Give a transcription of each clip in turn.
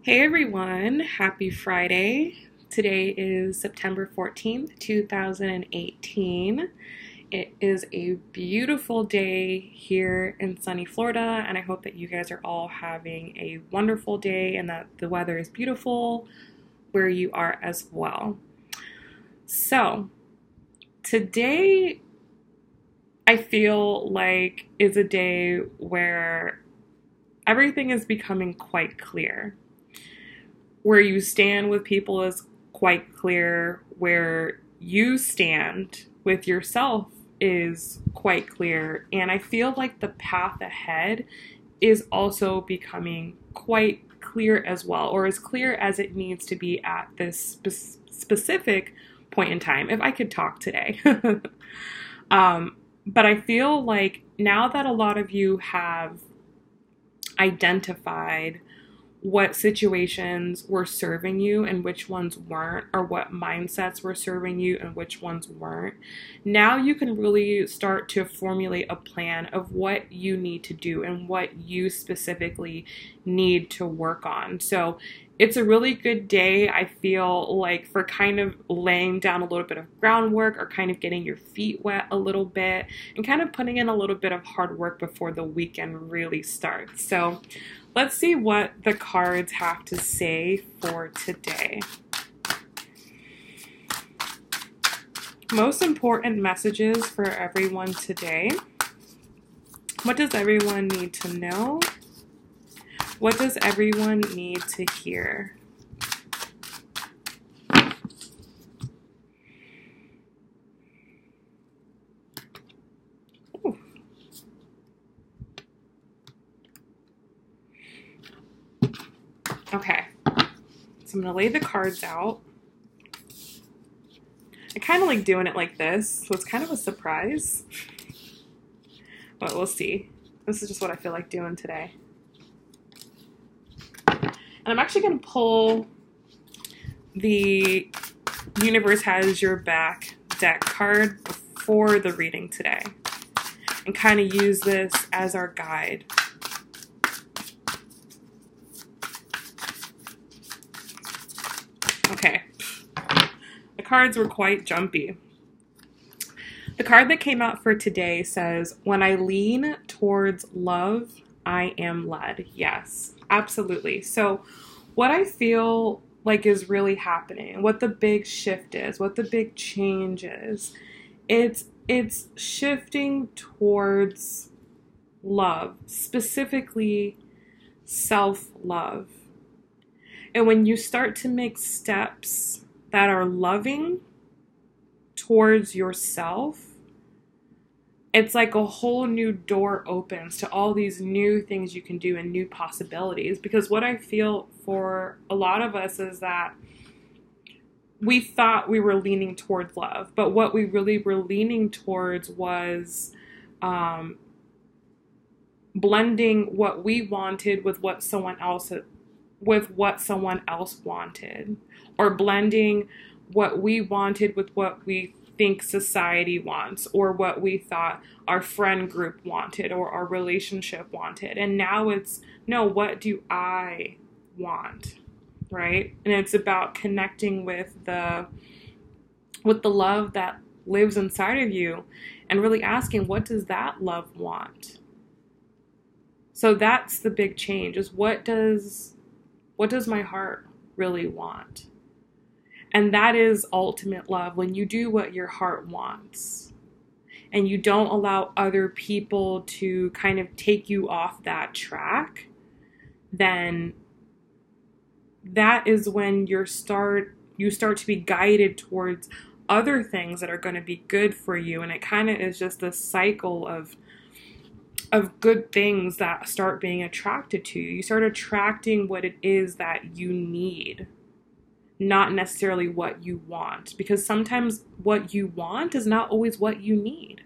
Hey everyone, happy Friday. Today is September 14th, 2018. It is a beautiful day here in sunny Florida, and I hope that you guys are all having a wonderful day and that the weather is beautiful where you are as well. So, today I feel like is a day where everything is becoming quite clear. Where you stand with people is quite clear. Where you stand with yourself is quite clear. And I feel like the path ahead is also becoming quite clear as well, or as clear as it needs to be at this specific point in time. If I could talk today. But I feel like now that a lot of you have identified what situations were serving you and which ones weren't, or what mindsets were serving you and which ones weren't, now you can really start to formulate a plan of what you need to do and what you specifically need to work on. So it's a really good day, I feel like, for kind of laying down a little bit of groundwork or kind of getting your feet wet a little bit and kind of putting in a little bit of hard work before the weekend really starts. So let's see what the cards have to say for today. Most important messages for everyone today. What does everyone need to know? What does everyone need to hear? Ooh. Okay, so I'm going to lay the cards out. I kind of like doing it like this, so it's kind of a surprise. But we'll see. This is just what I feel like doing today. And I'm actually going to pull the Universe Has Your Back deck card before the reading today and kind of use this as our guide. Okay, the cards were quite jumpy. The card that came out for today says, when I lean towards love, I am led. Yes, absolutely. So what I feel like is really happening, what the big shift is, what the big change is, it's shifting towards love, specifically self-love. And when you start to make steps that are loving towards yourself, it's like a whole new door opens to all these new things you can do and new possibilities. Because what I feel for a lot of us is that we thought we were leaning towards love, but what we really were leaning towards was blending what we wanted with what someone else wanted, or blending what we wanted with what we think society wants, or what we thought our friend group wanted or our relationship wanted. And now it's, no, what do I want, right? And it's about connecting with the love that lives inside of you and really asking, what does that love want? So that's the big change, is what does my heart really want? And that is ultimate love, when you do what your heart wants and you don't allow other people to kind of take you off that track. Then that is when you start to be guided towards other things that are going to be good for you. And it kind of is just this cycle of good things that start being attracted to you. You start attracting what it is that you need, not necessarily what you want, because sometimes what you want is not always what you need.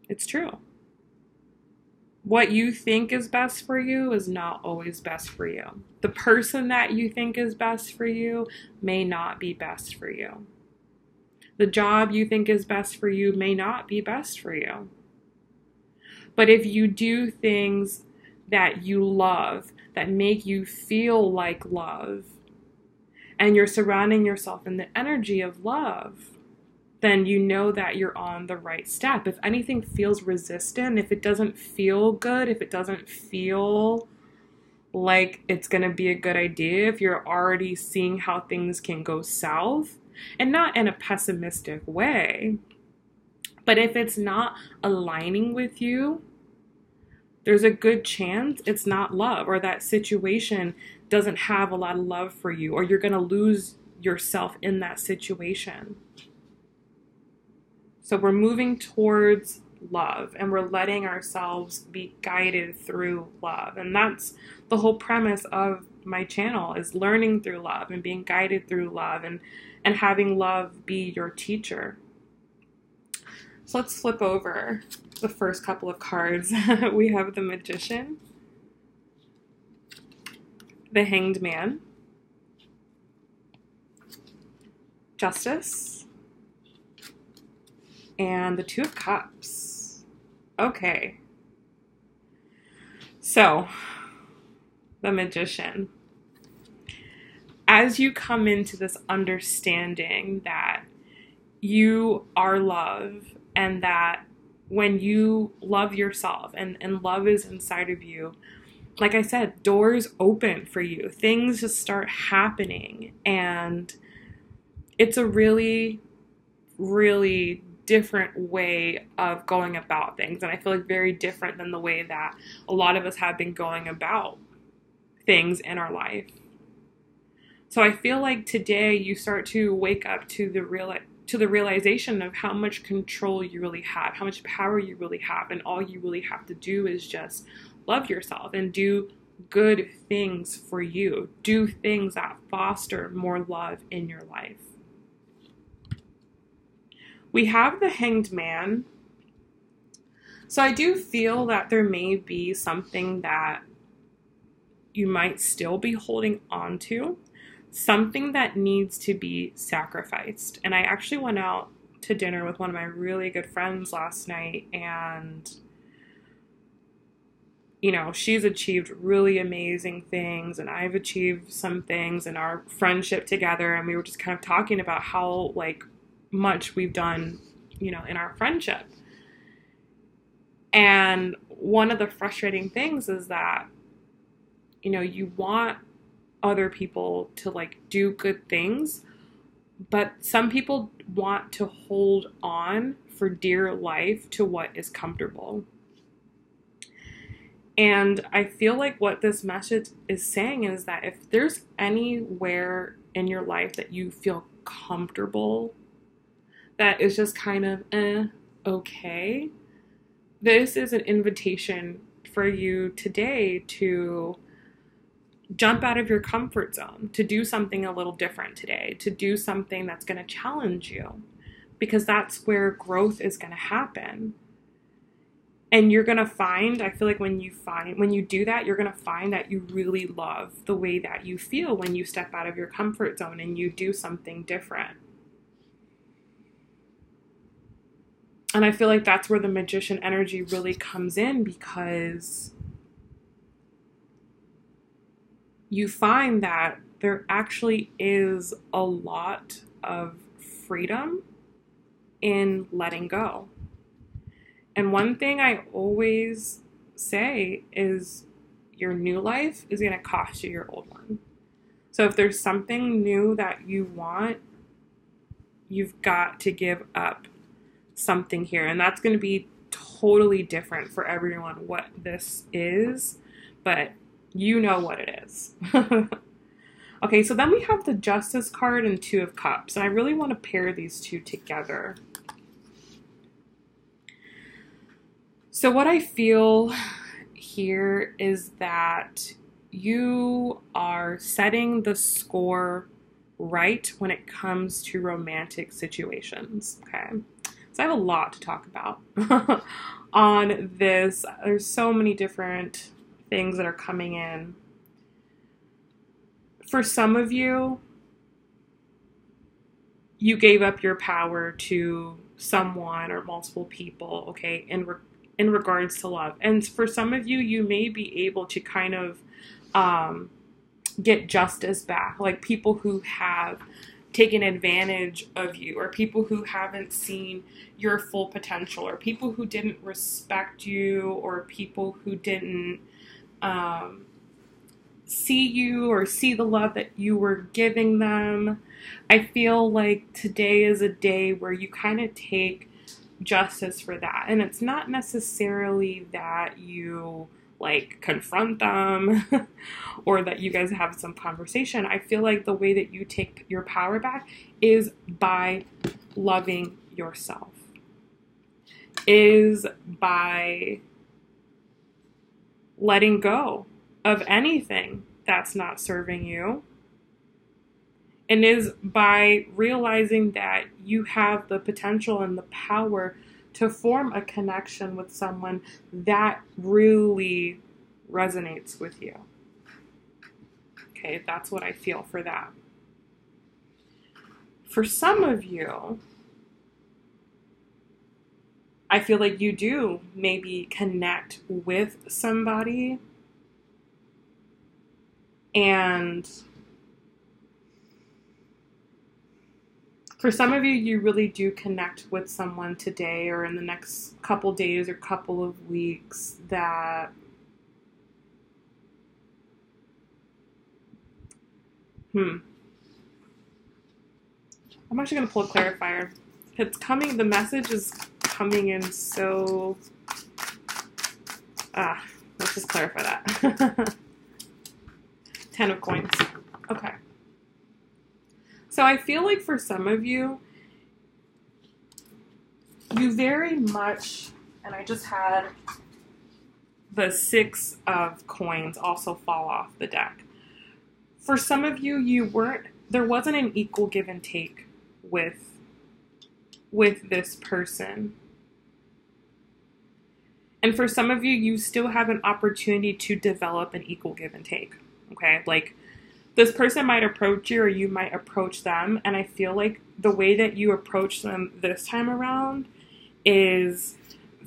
It's true. What you think is best for you is not always best for you. The person that you think is best for you may not be best for you. The job you think is best for you may not be best for you. But if you do things that you love, that make you feel like love, and you're surrounding yourself in the energy of love, then you know that you're on the right step. If anything feels resistant, if it doesn't feel good, if it doesn't feel like it's going to be a good idea, if you're already seeing how things can go south, and not in a pessimistic way, but if it's not aligning with you, there's a good chance it's not love, or that situation doesn't have a lot of love for you, or you're going to lose yourself in that situation. So we're moving towards love, and we're letting ourselves be guided through love. And that's the whole premise of my channel, is learning through love and being guided through love, and having love be your teacher. So let's flip over the first couple of cards. We have the Magician, the Hanged Man, Justice, and the Two of Cups. Okay. So, the Magician. As you come into this understanding that you are love, and that when you love yourself and love is inside of you, like I said, doors open for you. Things just start happening. And it's a really, really different way of going about things. And I feel like very different than the way that a lot of us have been going about things in our life. So I feel like today you start to wake up to the realization of how much control you really have, how much power you really have, and all you really have to do is just love yourself and do good things for you. Do things that foster more love in your life. We have the Hanged Man. So I do feel that there may be something that you might still be holding on to, something that needs to be sacrificed. And I actually went out to dinner with one of my really good friends last night, and you know, she's achieved really amazing things, and I've achieved some things in our friendship together, and we were just kind of talking about how like much we've done, you know, in our friendship. And one of the frustrating things is that, you know, you want other people to like do good things, but some people want to hold on for dear life to what is comfortable. And I feel like what this message is saying is that if there's anywhere in your life that you feel comfortable, that is just kind of okay, this is an invitation for you today to jump out of your comfort zone, to do something a little different today, to do something that's going to challenge you, because that's where growth is going to happen. And you're going to find, I feel like when you do that, you're going to find that you really love the way that you feel when you step out of your comfort zone and you do something different. And I feel like that's where the Magician energy really comes in, because you find that there actually is a lot of freedom in letting go. And one thing I always say is your new life is going to cost you your old one. So if there's something new that you want, you've got to give up something here. And that's going to be totally different for everyone what this is, but you know what it is. Okay, so then we have the Justice card and Two of Cups. And I really want to pair these two together. So what I feel here is that you are setting the score right when it comes to romantic situations, okay? So I have a lot to talk about on this. There's so many different things that are coming in. For some of you, you gave up your power to someone or multiple people, okay, in regards to love. And for some of you, you may be able to kind of get justice back, like people who have taken advantage of you, or people who haven't seen your full potential, or people who didn't respect you, or people who didn't see you or see the love that you were giving them. I feel like today is a day where you kind of take justice for that. And it's not necessarily that you like confront them or that you guys have some conversation. I feel like the way that you take your power back is by loving yourself, is by letting go of anything that's not serving you, and is by realizing that you have the potential and the power to form a connection with someone that really resonates with you. Okay, that's what I feel for that. For some of you, I feel like you do maybe connect with somebody, and for some of you, you really do connect with someone today or in the next couple days or couple of weeks that I'm actually going to pull a clarifier. It's coming, the message is coming in so, let's just clarify that. 10 of coins. Okay. So I feel like for some of you, you very much, and I just had the 6 of coins also fall off the deck. For some of you, there wasn't an equal give and take with this person. And for some of you, you still have an opportunity to develop an equal give and take. Okay, like this person might approach you or you might approach them. And I feel like the way that you approach them this time around is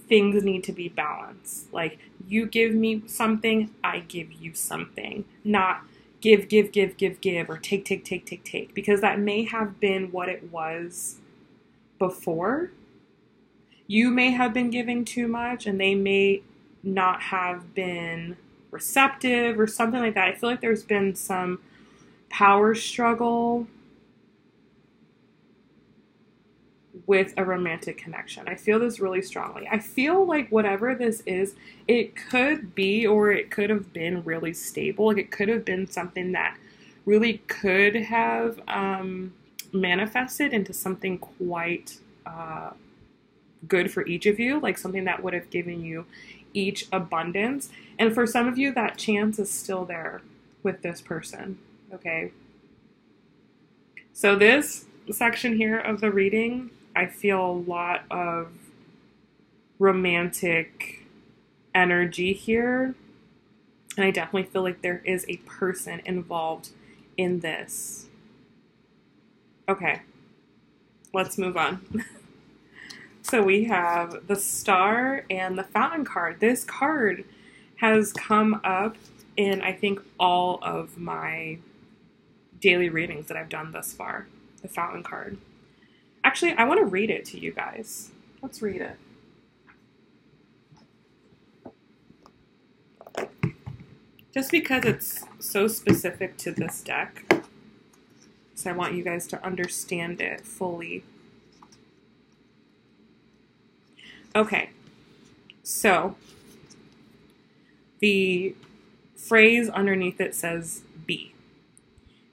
things need to be balanced. Like you give me something, I give you something. Not give, or take. Because that may have been what it was before. You may have been giving too much and they may not have been receptive or something like that. I feel like there's been some power struggle with a romantic connection. I feel this really strongly. I feel like whatever this is, it could be or it could have been really stable. Like it could have been something that really could have manifested into something quite good for each of you, like something that would have given you each abundance. And for some of you, that chance is still there with this person, okay? So this section here of the reading, I feel a lot of romantic energy here. And I definitely feel like there is a person involved in this. Okay, let's move on. So we have the Star and the Fountain card. This card has come up in, I think, all of my daily readings that I've done thus far. The Fountain card. Actually, I want to read it to you guys. Let's read it. Just because it's so specific to this deck. So I want you guys to understand it fully. Okay, so the phrase underneath it says be,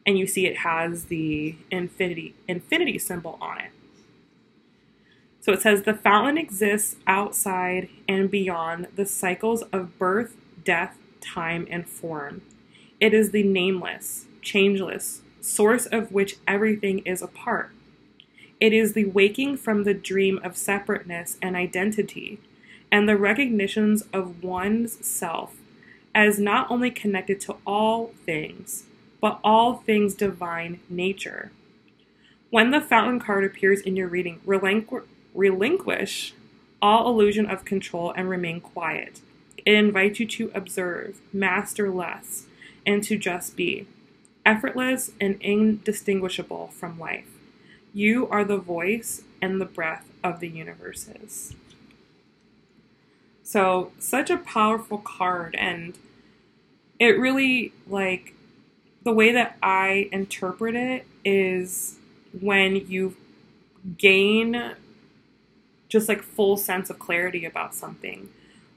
and you see it has the infinity symbol on it. So it says the fountain exists outside and beyond the cycles of birth, death, time, and form. It is the nameless, changeless source of which everything is a part. It is the waking from the dream of separateness and identity, and the recognitions of one's self as not only connected to all things, but all things divine nature. When the Fountain card appears in your reading, relinquish all illusion of control and remain quiet. It invites you to observe, master less, and to just be, effortless and indistinguishable from life. You are the voice and the breath of the universes. So, such a powerful card, and it really, like, the way that I interpret it is when you gain just like full sense of clarity about something,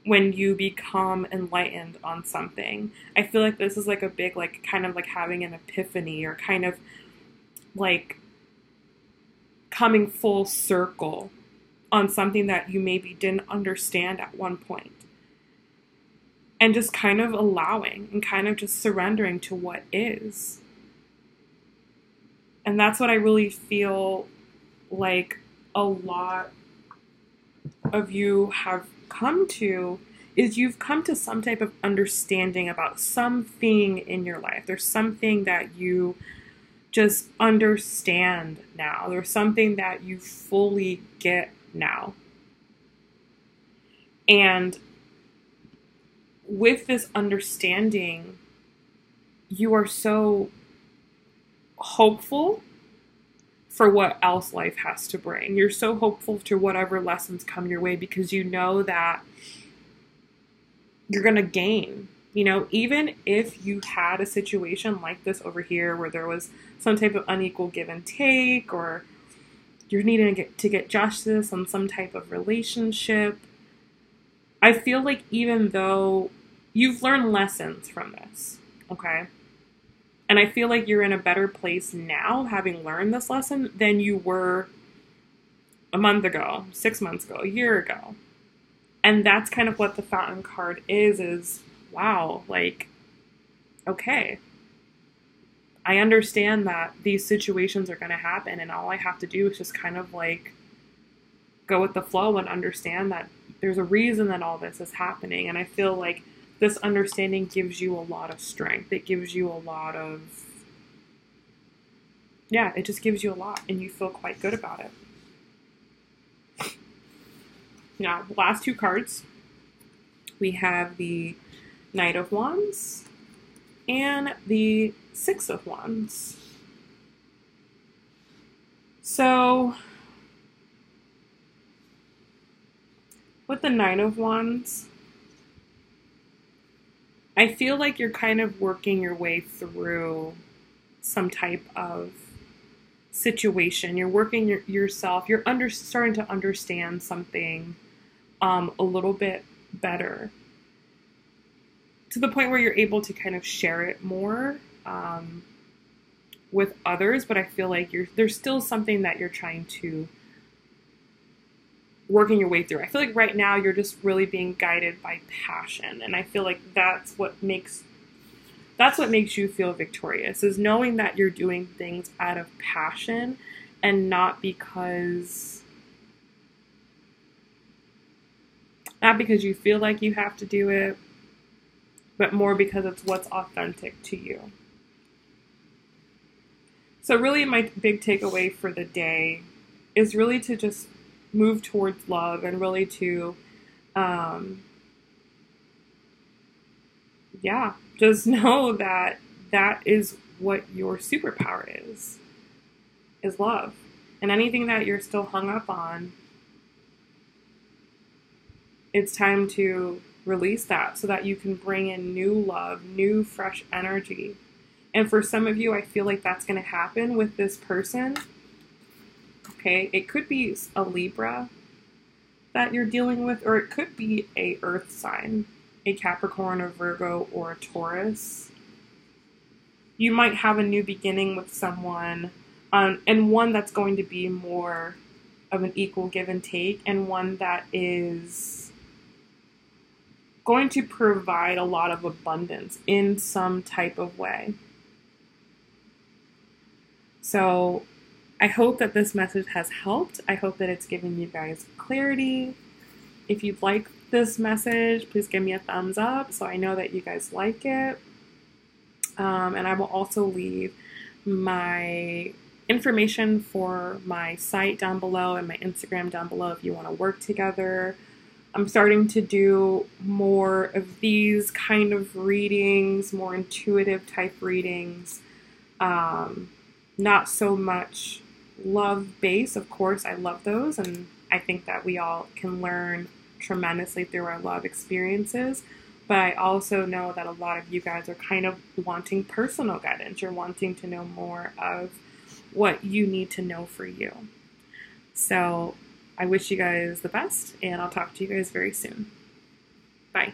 when you become enlightened on something. I feel like this is like a big, like, kind of like having an epiphany, or kind of like coming full circle on something that you maybe didn't understand at one point. And just kind of allowing and kind of just surrendering to what is. And that's what I really feel like a lot of you have come to, is you've come to some type of understanding about something in your life. There's something that you just understand now. There's something that you fully get now. And with this understanding, you are so hopeful for what else life has to bring. You're so hopeful to whatever lessons come your way, because you know that you're going to gain. You know, even if you had a situation like this over here where there was some type of unequal give and take, or you're needing to get justice on some type of relationship, I feel like even though you've learned lessons from this, okay? And I feel like you're in a better place now, having learned this lesson, than you were a month ago, 6 months ago, a year ago. And that's kind of what the Fountain card is wow, like, okay. I understand that these situations are going to happen, and all I have to do is just kind of like go with the flow and understand that there's a reason that all this is happening. And I feel like this understanding gives you a lot of strength. It gives you a lot of, yeah, it just gives you a lot, and you feel quite good about it. Now, the last two cards, we have the Knight of Wands and the Six of Wands. So, with the Knight of Wands, I feel like you're kind of working your way through some type of situation. You're working yourself. You're starting to understand something a little bit better, to the point where you're able to kind of share it more with others. But I feel like there's still something that you're trying to working your way through. I feel like right now you're just really being guided by passion, and I feel like that's what makes you feel victorious, is knowing that you're doing things out of passion and not because you feel like you have to do it, but more because it's what's authentic to you. So really my big takeaway for the day is really to just move towards love, and really to, just know that that is what your superpower is love. And anything that you're still hung up on, it's time to release that so that you can bring in new love, new fresh energy. And for some of you, I feel like that's going to happen with this person. Okay, it could be a Libra that you're dealing with, or it could be a earth sign, a Capricorn, a Virgo, or a Taurus. You might have a new beginning with someone, and one that's going to be more of an equal give and take, and one that is going to provide a lot of abundance in some type of way. So I hope that this message has helped. I hope that it's given you guys clarity. If you like this message, please give me a thumbs up so I know that you guys like it. And I will also leave my information for my site down below and my Instagram down below if you want to work together. I'm starting to do more of these kind of readings, more intuitive type readings. Not so much love-based. Of course, I love those, and I think that we all can learn tremendously through our love experiences. But I also know that a lot of you guys are kind of wanting personal guidance. You're wanting to know more of what you need to know for you. So I wish you guys the best, and I'll talk to you guys very soon. Bye.